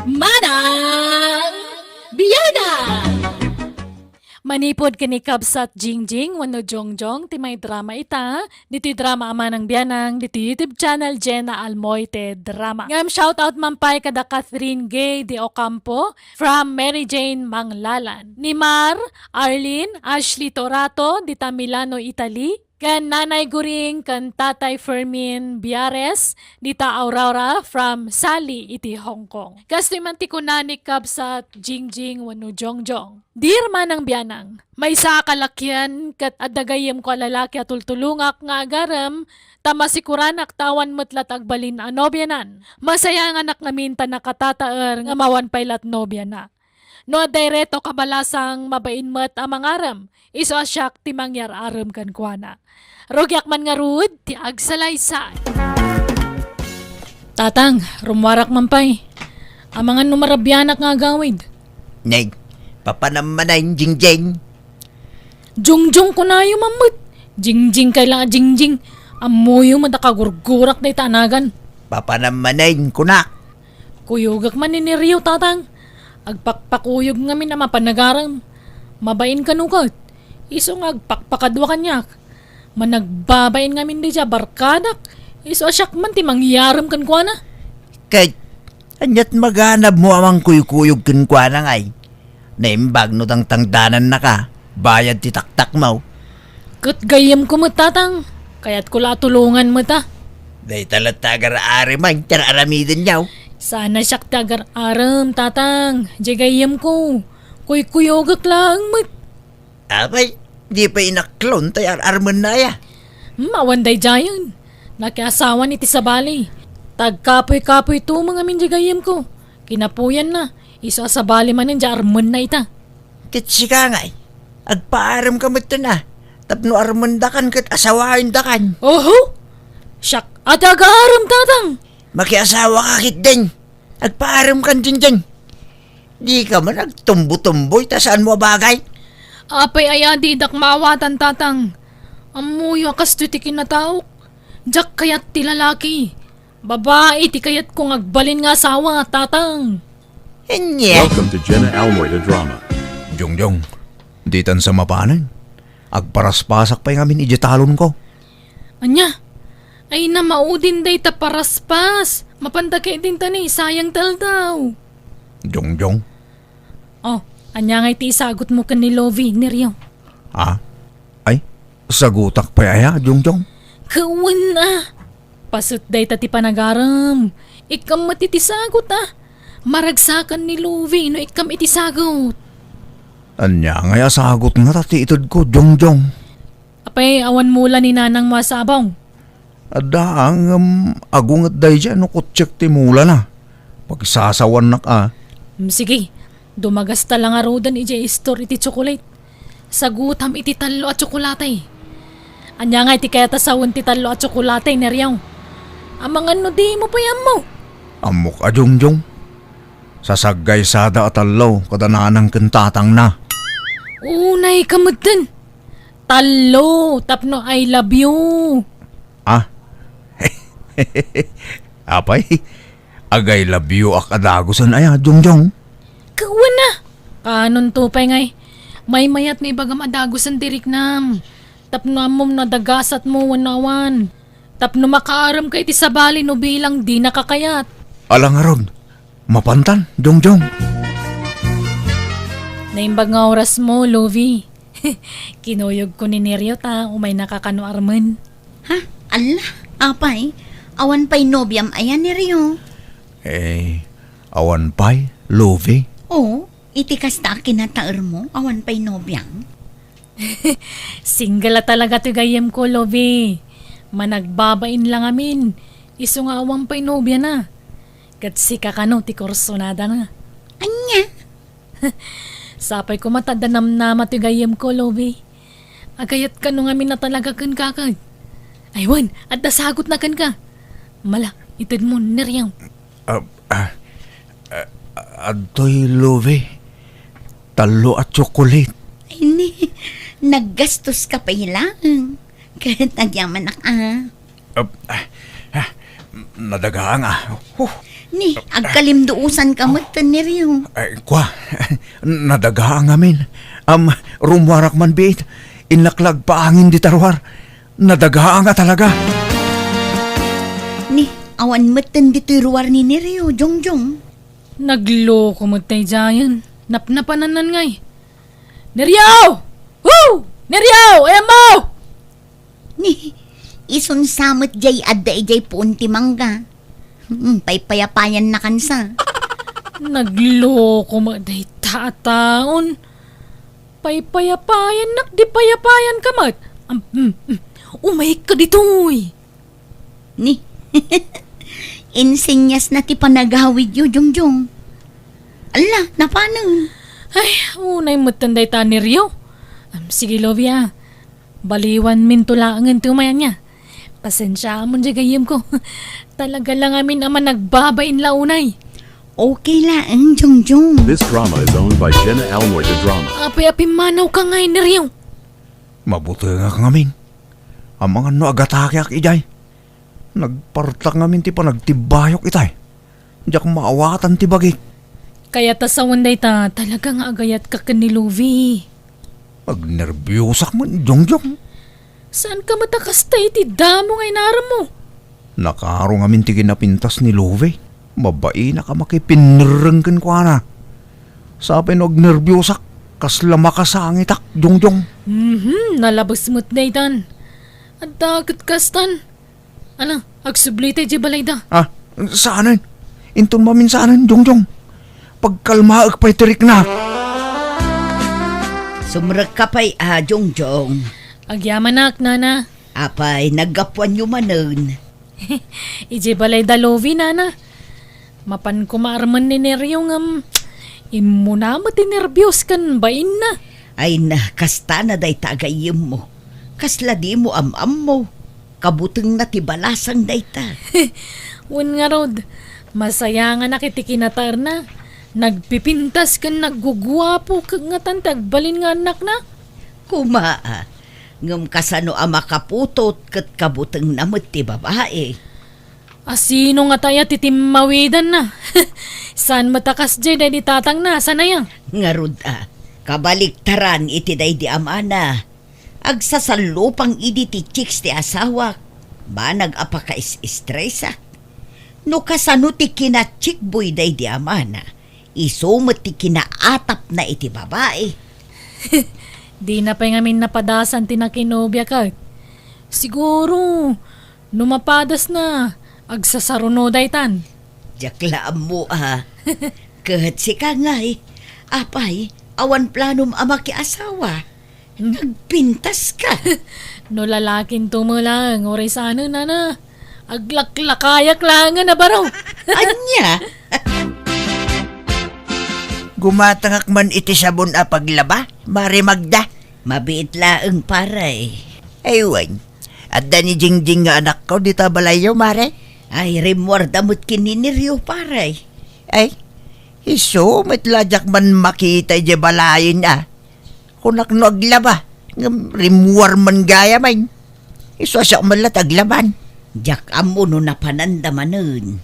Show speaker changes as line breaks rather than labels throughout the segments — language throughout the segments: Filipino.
Manang Biyada!
Manipod kini Kabsat Jingjing wano Jongjong ti may drama ita diti drama ama ng biyanang diti YouTube channel Jenna Almoite Drama. Ngam shoutout mampay kada Catherine Gay de Ocampo from Mary Jane Manglalan. Ni Mar, Arlene, Ashley Torato dita Milano, Italy. Kan Nanay Guring, kan Tatay Fermin Biares, dita Aurora from Sali, iti Hong Kong. Kastoy man ti kunanik Kabsat Jingjing wano Jongjong. Dear manang biyanang, may sa kalakyan kat adagayem ko lalaki at tultulungak nga agaram, tamasikuran aktawan metlat agbalin a nobyanan. Masaya ang anak namin ta nakatataer nga mawan paylat nobya na. No direto kabalasang mabain met amang aram, iso asyak ti mangyar aram kan kuana. Rogyak man nga rud, ti agsalaysay. Tatang, rumwarak mampay. Amangan numarabyanak nga gawid.
Neg, papanamanayin jingjing.
Jongjong ko na yung mamut. Jingjing kailangan jingjing. Amoyo madakagurgurak na itanagan.
Papanamanayin ko na.
Kuyugak man niniriyo, tatang. Agpakpakuyog ngamin na mapanagaram. Mabain ka nukat. Iso nga agpakpakadwa kanyak. Managbabain ngamin di siya barkadak. Iso asyak man ti mangyaram kan kwa na.
Kahit anyat maganap mo amang kuyukuyog kinkwa na ngay. Naimbag no tang tangdanan na ka. Bayad ti taktak mo.
Kat gayam ko matatang. Kaya't kula tulungan mo ta.
Day talat tagar-ari man. Tararamidin yaw.
Sana siyak tagar aram, tatang. Jagayam ko. Kuy-kuyogak lang mat.
Abay, di pa inaklon tayo arman na ya.
Mawanday jayon. Nakiasawan iti sa bali. Tagkapoy-kapoy to mga minjagayam ko. Kinapuyan na. Isa sa bali man nang arman na ita.
Kitsi ka ngay. Agpaaram ka mo na. Tapno arman dakan kat asawain dakan.
Oho! Siyak at aga-aram, tatang.
Makiasawa ka kit din. Agpaaram kan din. Di ka man nagtumbo-tumboy ta saan mo bagay.
Apay aya di dakmawatan, tatang. Amuyo akas ti kinataok. Jak kayat ti lalaki. Babae ti kayat kung agbalin nga asawa, tatang.
Enya.
Welcome to Jenna Almoita Drama.
Jongjong, di tan sa mapanan. Agparaspasak pa yung amin iditalon ko.
Anya? Ay na maudin day ta paraspas. Mapandakay din tani, sayang taldaw.
Jongjong,
Oh, anya ngay ti isagot mo kan ni Lovie, Neriyo.
Ay, sagutak pa yaya, Jongjong.
Kawan na. Pasut day ta ti panagaram. Ikam matitisagot ah. Maragsakan ni Lovie no ikam itisagot.
Anya nga sagot nga tati itod ko, Jongjong.
Apay awan mula ni nanang masabaw.
Ada ang agungat day dyan no kutsek ti mula na. Pagsasawan na ka.
Sige, dumagas ta lang arodan iti store iti chocolate. Sagutam iti talo at tsokolate. Anya nga iti kaya tasawan ti talo at tsokolate, Neriyaw. Amang ano di mo payam mo.
Amok a, Jongjong. Sasagay sada at alaw kadananang kentatang na.
Unay kamutan. Talo, tapno I love you.
Apay, agay labyo akadagosan aya, Jongjong.
Kawan na. Kanon tupay ngay. May mayat may bagam adagosan tirik nam. Tapno amom na dagasat mo wanawan. Tapno makaaram kay ti sabali no bilang di nakakayat.
Alang aron, mapantan, Jongjong.
Naimbag nga oras mo, Lovie. Kinuyog ko ni Neryo ta umay nakakano arman.
Ha? Allah, apay. Awan pa'y nobyam ayan ni Rio.
Awan pa'y, Lovie.
Oo, itikas ta kinataer mo. Awan pa'y nobyam.
Single talaga to gayem ko, Lovie. Managbabain lang amin. Iso nga awang pa'y nobya na. Katsika ka no, ti korsonada na.
Anya?
Sapay ko matadanam na matigayem ko, Lovie. Agayat ka no ngamin na talaga kan kakad. Aywan, at nasagot na kan ka. Mala, itid mo, Neriyaw.
Adoy, Lovie. Talo at chocolate.
Ay ni, naggastos ka pa ilang. Kahit nagyaman na ka.
Nadagaan ah.
Ni, agkalimduusan ka matan ni Rio.
Ay, kwa, nadaga ang amin. Rumwarak man biit, inlaklag pa angin di tarwar. Nadaga nga talaga.
Ni, awan matan dito'y ruwar ni Rio, Jongjong.
Nagloko mo tayo dyan. Napnapananan ngay. Neryaw! Woo! Neryaw! Ayan mo!
Ni, isun samot jay adda jay punti mangga. Paypayapayan na kansa.
Nagloko mo tayo tataon. Paypayapayan nak di payapayan ka mat. Umay ka dito'y.
Ni, insinyas na ti panagawid yu, Jongjong. Ala, napanan.
Ay, unay matanday ta ni Rio. Sige, Lovia. Baliwan min tulangan tumayan niya. Pasensya mo dyan gayim ko. Talaga lang amin naman nagbabain launay.
Okay lang, Jongjong.
This drama is owned by Jenna Almoita Drama.
Api-api manaw ka ngay ni Rio.
Mabuti nga kang amin. Ang mga no agatake ak ijay. Nagpartak ngamin ti pa nagtibayok itay. Diyak maawatan ti bagik.
Kaya tasawan day ta, talaga nga agayat ka ni Lovie.
Agnerbiyosak man, Jongjong.
Saan ka matakas tayo ti damo ngay naram mo?
Nakaro ngamin ti kinapintas ni Love. Mabai na ka makipinrengken ko na. Sabi no agnerbiyosak, kaslama ka sa angitak, Jongjong.
Nalabas mo't day tan. At dagat kastan. Ala, agsubli tayo di balay da.
Saanan? Intun mamin saanan, Jongjong. Pagkalmaag pa'y tirik na.
Sumrag ka pa'y, Jongjong.
Agyaman nak, nana.
Apay, naggapuan yu manon.
Ije balay da Lovie, nana. Mapan kumarman ni Neryo ngam. Imuna mo tinerbiyos kan bain na.
Ay na, kasta na day tagayim mo. Kasla di mo am mo. Kabuteng na tibalasang day ta.
Wan nga rod. Masaya nga nakitikiнаtar na. Nagpipintas kan naggugwapo kag nga tantagbalin nga anak na.
Kumaa, ngam kasano ama kaputot kat kabuteng namot ti babae.
Asino nga tayo titimmawidan na. Saan matakas jay day di tatang na, sana yan?
Ngarud kabaliktaran iti day di amana. Agsasalupang idi ti chicks ti asawa. Ba nag-apaka is-stressa. No kasano ti kinachikboy day di amana. Isumot ti kinaatap na iti babae.
Di na pa ngamin napadasan tinakinobya ka. Siguro, numapadas na. Agsasaruno daytan.
Jaklaan mo Kahat si ka ngay. Apay, awan planom ama ki asawa. Nagpintas ka.
No lalaking tumulang, oray sana na. Aglaklakayak lang na baraw.
Anya?
Gumatangak man iti sabon a paglaba, Mari Magda.
Mabiit laeng paray.
Aywan, adda ni Jingjing nga anak ko, di ta balayo, Mare?
Ay, rimwar damot kininiryo paray.
Ay, iso, matladyak man makita di balayin Kunak no aglaba, rimwar man gaya man. Iso siya malat aglaban.
Jak amo no napanandamanon.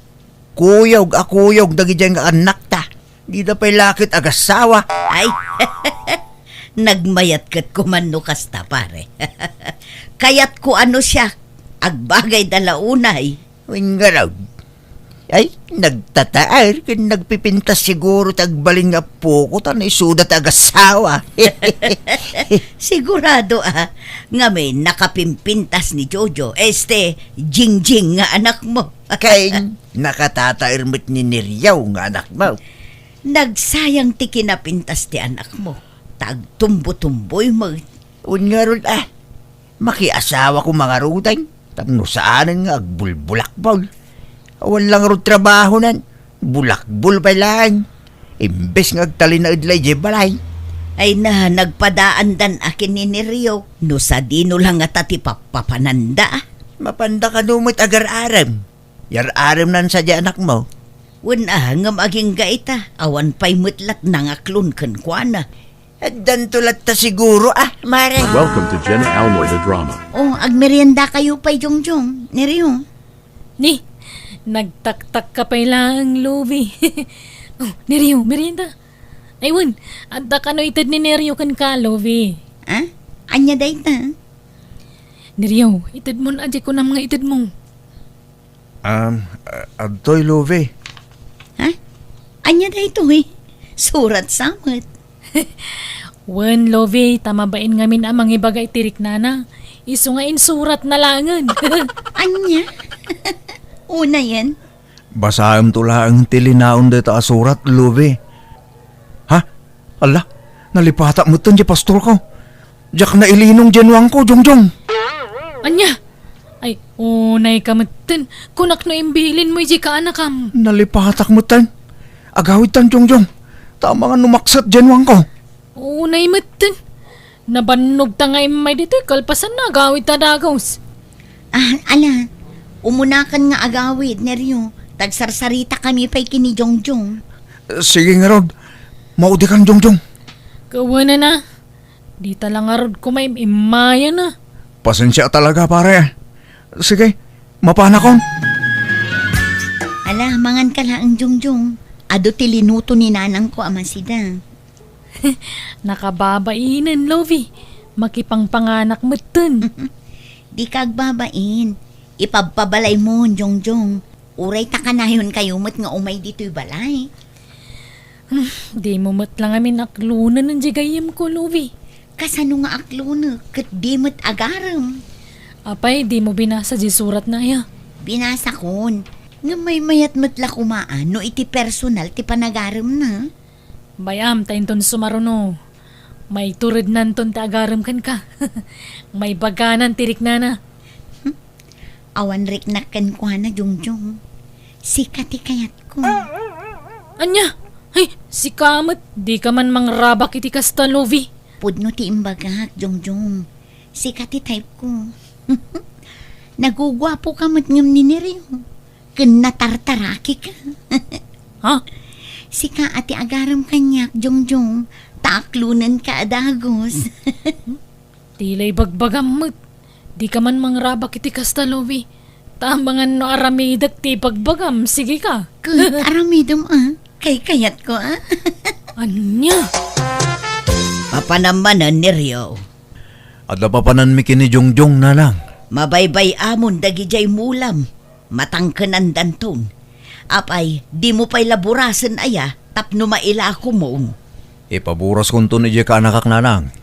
Akuyog, dagi dyan nga anak ta. Di na pa'y lakit agasawa.
Ay, nagmayat kat kumano kasta pare. Kayat ko ano siya, agbagay dalaunay.
Wingaraw. Ay, nagtataar, kin nagpipintas siguro tagbalin nga po ko ta na isudat agasawa.
Sigurado nga may nakapimpintas ni Jojo, Jingjing nga anak mo.
Kay nakatatairmit ni Niryaw nga anak mo.
Nagsayang ti kinapintas ti anak mo. Tagtumbo-tumboy mo.
Ungarol makiasawa ko mga rutay. Tapno saanan nga agbulbulakbol. Awan lang ro trabaho nan. Bulakbol pa lang. Imbes nga agtali na idlay di balay.
Ay na, nagpadaan dan akin ni Rio. No sa dino lang at ati papananda.
Mapanda ka numit agar-aram. Yar-aram nan sa di anak mo.
Wala nga maging gaita. Awan pa'y mutlat nangaklon kankwana.
At dantulat ta siguro Mare.
Welcome to Jenna Almoita Drama.
Oh, agmerienda kayo pa'y Jongjong, ni Rio.
Ni, Nagtaktak ka pa lang, Lovie. Oh, Neryo, merienda. Aywan, anta ka no itad ni Neryo kan ka, Lovie.
Ah? Anya day ta?
Neryo, itad mo na adya ko na mga itad mo.
Adtoy, Love.
Ha? Anya day to eh. Surat samot.
Wan, Lovie, tamabain ngamin ang mga bagay tirik nana. Iso nga insurat na langan.
Anya? Una yan.
Basaham tula ang tilinaon dito asurat, Love. Ha? Ala, nalipata mo ito, pastor ko. Diyak na ilinong genwang ko, Jongjong.
Anya? Ay, unay kamatan. Kunak no imbilin mo iji ka anakam.
Nalipatak mo tan. Agawid tan, Jongjong. Tama nga numaksat genwang ko.
Unay matan. Nabanog ta nga imay dito, kalpasan na gawit ta dagos.
Ala, umunakan nga agawid, Neryo. Tagsarsarita kami pa'y kini Jongjong.
Sige nga, Rod. Maudi kang, Jongjong.
Kawana na. Di talang arod ko may imaya na.
Pasensya talaga, pare. Sige, mapana kon.
Ala, mangan ka lang, Jongjong. Ado tilinuto ni nanang ko amasida.
Nakababainan, Lovie. Makipangpanganak matan.
Di kagbabain. Ipagpabalay mo, Jongjong. Uray ta kanayon kayo mo't nga umay dito'y balay.
Di mo matlang amin aklunan ng jigayam ko, Lovie.
Kasano nga aklo na, kat di mo't agaram.
Apay, di mo binasa di surat na ya.
Binasa kon. Nga may mayat mo't la kumaan, no iti personal ti panagaram na.
Bayam, tayo ton sumaruno. May turid nanton ta agaram kan ka. May baganan tirik na na.
Awan riknakan ko na, Jongjong. Sikati kayat ko.
Anya? Ay, si Kamat, di ka man mangrabak iti kasta, Lovie.
Pudno ti imbagak, Jongjong. Sikati type ko. Nagugwapo ka mo't ngam ni Neryo. Kun natartaraki ka.
Ha?
Sika ati agaram kanyak, Jongjong. Taaklunan ka adagos.
Tilay bagbagam mo't. Di ka man mangrabak iti kasta, Lovie. Tambangan no aramidak ti pagbagam, sige ka.
Kun aramidom kay kayat ko
Anya?
Papanamanan ni Rio.
Adla papanan mi kini Jongjong na lang.
Mabaybay amon dagijay mulam. Matangkanan danton. Apay, di mo pa'y laburasan aya, tapno maila ako mo.
Ipaburas kong to ni Jeka nakak na lang.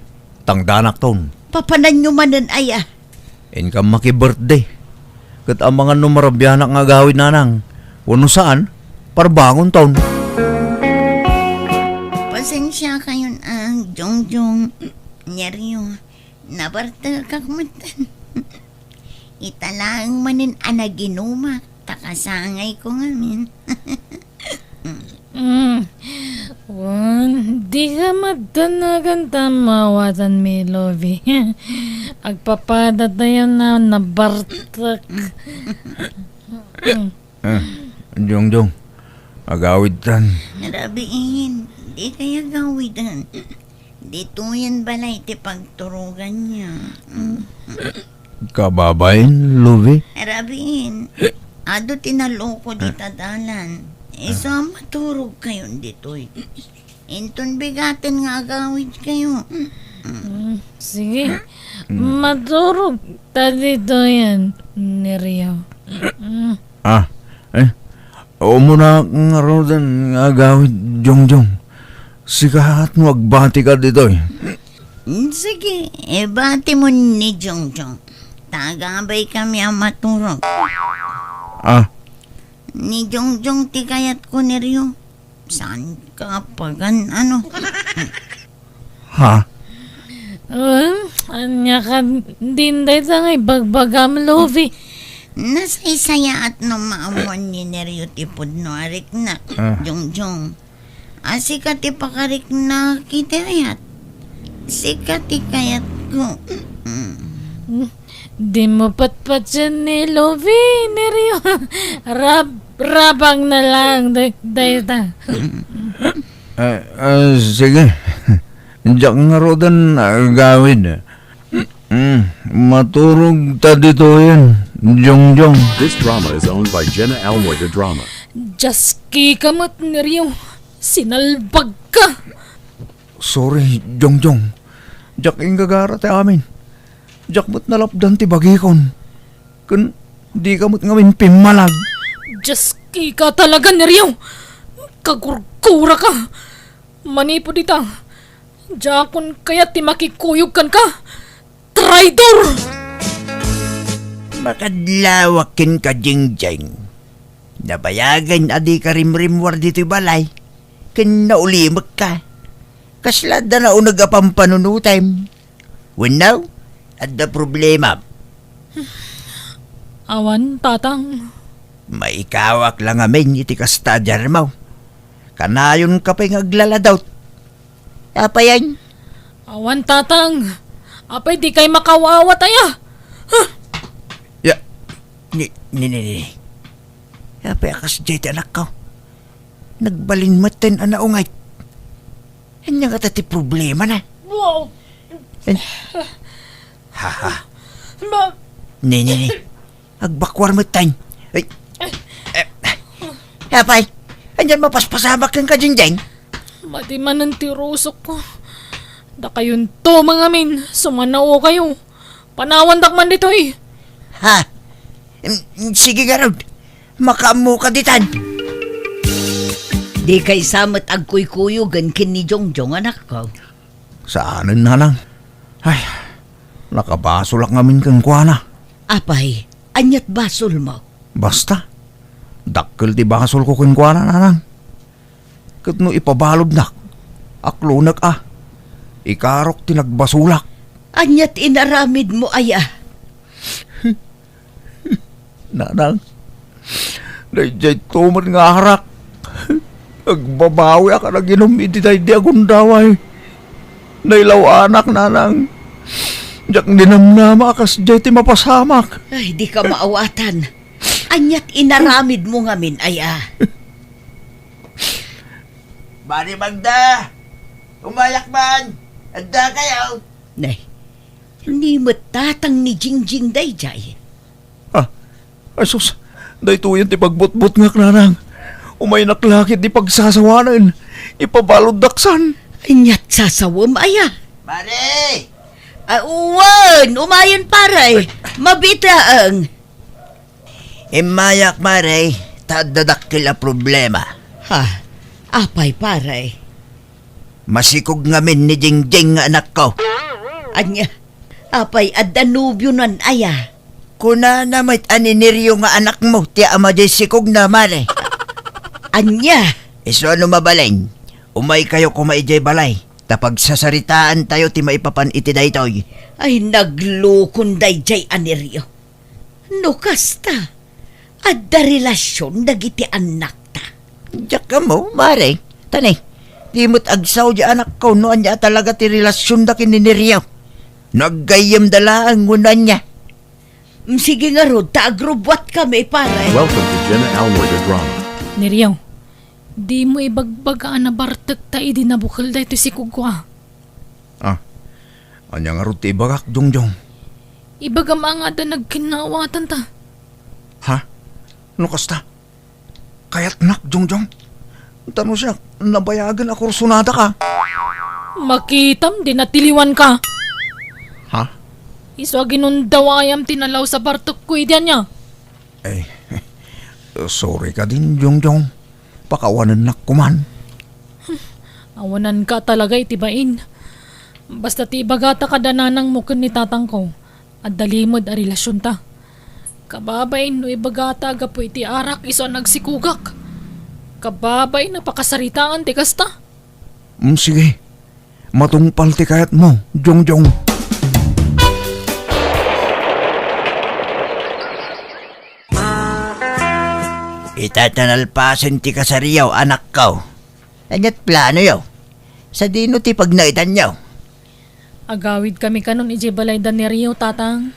Tangdanak ton.
Papanan nyo manan aya.
Income maki-birthday. Kat ang mga numarabyanak nga gawin na nang. Wano saan? Parbangon taon.
Pasensya kayon ang Jongjong. Nyaryo, nabarta kakmatan. Italang manin anaginuma. Takasangay ko ngamin.
Di ka madanagan tamawatan mi, Lovie. Agpapadat na yan na nabartak.
Jongjong, agawid tan.
Narabiin, di kaya gawidan. Dito yan balay ti pagturugan niya.
Kababain, Love.
Narabiin, ado tinaloko di tadalan. Isa maturog kayo dito'y. Inton bigatin nga agawid kayo.
Sige, maturog ta dito yan, Neryo.
O muna nga rodan nga agawid, Jongjong. Sikat mo agbati ka dito eh.
Sige, bati mo ni Jongjong. Tagabay kami ang maturog. Ni Jongjong ti kayat ko ni Rio. Saan ka pagan ano?
Ha?
Anya ka din dahil sa ngay bagbagam, Lovie.
Nasaysaya at no maamon ni Neryo ti pudno arik na. Jongjong. Asika ti pakarik na kitayat. Sika ti kayat ko.
Di mo patpat siya ni Lovie, Neryo. Rabang na lang, dahil ta.
Sige. Diyak nga rodan agawid. Maturog ta dito yan. Jongjong.
This drama is owned by Jenna Almoy the Drama.
Jaski kamot ni Rio. Sinalbag ka.
Sorry, Jongjong. Jak ing gagara ti amin. Jak mo't nalapdan ti bagikon. Kun di kamot ngamin pimalag.
Jaski ka talaga ni Rio. Kagurkura ka. Manipo dita. Jakon kaya ti makikuyog kan ka. Traidor!
Makadlawakin ka, Jingjing. Nabayagan adi ka rimrimwar dito'y balay. Kin naulimag ka. Kaslada na unag apang panunutem. When now, at the problema,
Awan, tatang.
maikawak lang amin iti kastadya mo. Kanayon ka pa'y ngaglaladaw. Apa yan?
Awan, tatang. Apay, di kay makawawa taya.
Ya, ni. Apa akas jay ti anak ko. Nagbalin maten anaungay. Hanya ka ti problema na.
Wow!
Haha.
Ma...
Ni. Agbakwar maten. Ay. Apay, andyan mapaspasamak ng kajingjeng.
Mati man ang tirusok ko. Da kayon to mga min. Sumanao kayo. Panawandak man dito eh.
Ha? Sige garod. Makamu ka ditan.
Di kay samat agkuy-kuyugan kin ni Jongjong anak ko.
Saanin na lang? Ay, nakabaso lang ngamin kang kuwana.
Apay, anyat basol mo.
Basta, dakkel ti basol ko kang kuwana na lang. Kat no ipabalod nak, aklunak ikarok ti nagbasulak.
Anyat inaramid mo aya.
Nanang, dayjay tuman nga harak. Agbabawi ka na ginom iti tayo di agundaway. Nailaw anak, nanang. Diyak dinamnama akas jay ti mapasamak.
Ay, di ka maawatan. Anyat inaramid mo ngamin aya.
Bani Magda, umayak man. Anda kayo.
Nay, hindi mo tatang ni Jingjing dayjay.
Asus, dahito yan ti pagbutbut ngak nanang. Umay naklakit di pagsasawanan. Ipabalod daksan.
Anyat sasawam aya.
Mare!
Uwan, umayon paray. Mabitaang.
Imayak mare, tadadakil a problema.
Ha, apay paray.
Masikog ngamin ni Jingjing nga anak ko.
Anya, apay adanubyo nan aya.
Kuna na may aniniryo nga anak mo, ti ama jay sikog na mare.
Anya,
Iso ano mabaleng, umay kayo kumaijay balay. Tapag sasaritaan tayo ti maipapan iti daytoy.
ay naglukon dayjay aniryo. No kasta, adda relasyon dagiti anak ta.
Diyak ka mo, mare. Tani, di mo't agsaw di anak ko noan niya talaga ti relasyon da kininiryo. Naggayam dala ang ngunan niya.
Sige nga rod, taagrubwat kami paray.
Welcome to Jenna Almoy the Drama.
Ni Rio. Di mo ibagbagaan na bartek ta idi nabukal da ito si kugwa.
Anya nga ro ti ibagak, Jongjong.
Ibagam nga da nagkinawatan ta.
Ha? No kasta? Kayat nak, Jongjong. Tano siya, nabayagan ako sunada ka.
Makitam, di natiliwan ka.
Ha?
Iso ginundawayam tinalaw sa bartok ko idyan niya.
Eh, sorry ka din, Jongjong. Pakawanan nak kuman.
Awanan ka talaga itibain. Basta ti ibagata ka dananang mukin ni tatang ko. At dalimod a relasyon ta. Kababain no ibagata gapo iti arak iso nagsikugak. Kababay napakasaritaan ti kasta.
Sige, matungpal ti kayat mo, Jongjong. Itatanalpasin ti kasariyaw, anak ko. Anyat plano yaw. Sa dino ti pagnaitan yaw.
Agawid kami kanon ije balay da ni Rio tatang.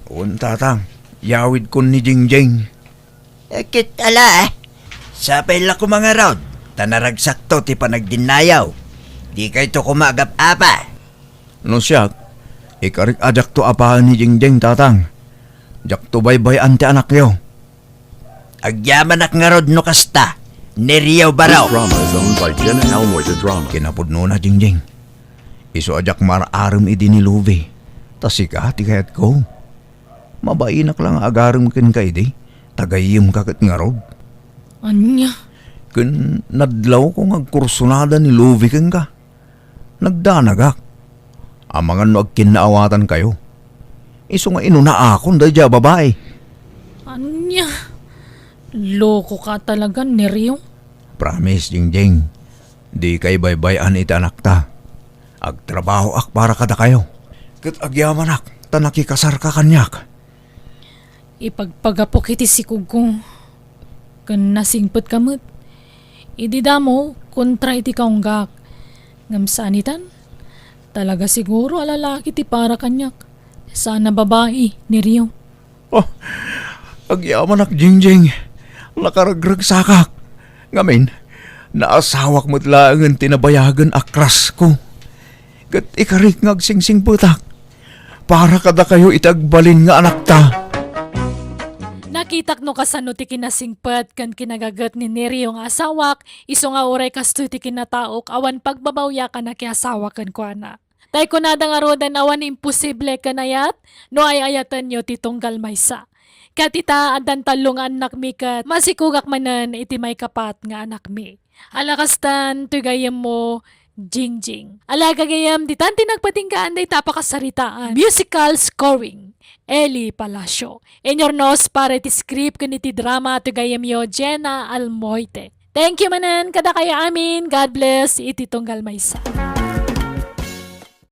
Un tatang, yawid ko ni Jingjing. Kit ala Sapay la ko mga raod. Tanaragsak to ti panagdinayaw. Di kay to kumagap apa. No siya, ikarik adak to apahan ni Jingjing tatang. Jak to baybay ante anak yo. Agyaman ak nga rod no kasta. Neriyaw
This
baraw.
drama is owned by Jenna Almoy the Drama.
Kinapudno na jingjing. Iso ajak mararam idi ni Luve. Tasika ti kayat ko. Mabainak lang agaram ken kay di. Tagayim kakat nga rod.
Anya?
Ken nadlaw ko nga kursunada ni Luve ken ka. Nagdanagak. Amangan no agkinaawatan kayo. Iso nga inuna akon da dya babae.
Anya? Loko ka talaga, Neryo.
Promise, Jingjing. Di kay baybayan iti anak ta. Agtrabaho ak para kada kayo. Kat agyaman ak, ta nakikasar ka kanyak.
Ipagpagapok iti si Kugo. Kan nasingpet kamot. Idi damo, kontra iti kaunggak. Ngamsanitan, talaga siguro alalaki ti para kanyak. Sana babae, Neryo.
Oh, agyaman ak, Jingjing. Nakaragrag sakak. Ngamin, naasawak mo't lang tinabayagan akras ko. Kat ikarik ngag singsing putak. Para kada kayo itagbalin nga anak ta.
Nakitak no kasano ti kinasingpet kan kinagagat ni Neryo nga asawak, iso nga uray kasto ti kinataok awan pagbabawya ka na kiasawa kan ko ana. Tay ko nada nga rodan awan imposible kanayat, no ay ayatan nyo ti tunggal maysa. Katita adan talong anak mi kat masikugak manan iti may kapat nga anak mi. Alakastan tugayem mo Jingjing. Alaga gayam ditan tinagpatingkaan day tapakasaritaan. Musical scoring. Eli Palacio. In your nose para iti script kaniti drama tugayem yo Jenna Almoite. Thank you manan kada kaya amin. God bless iti tunggal maysa.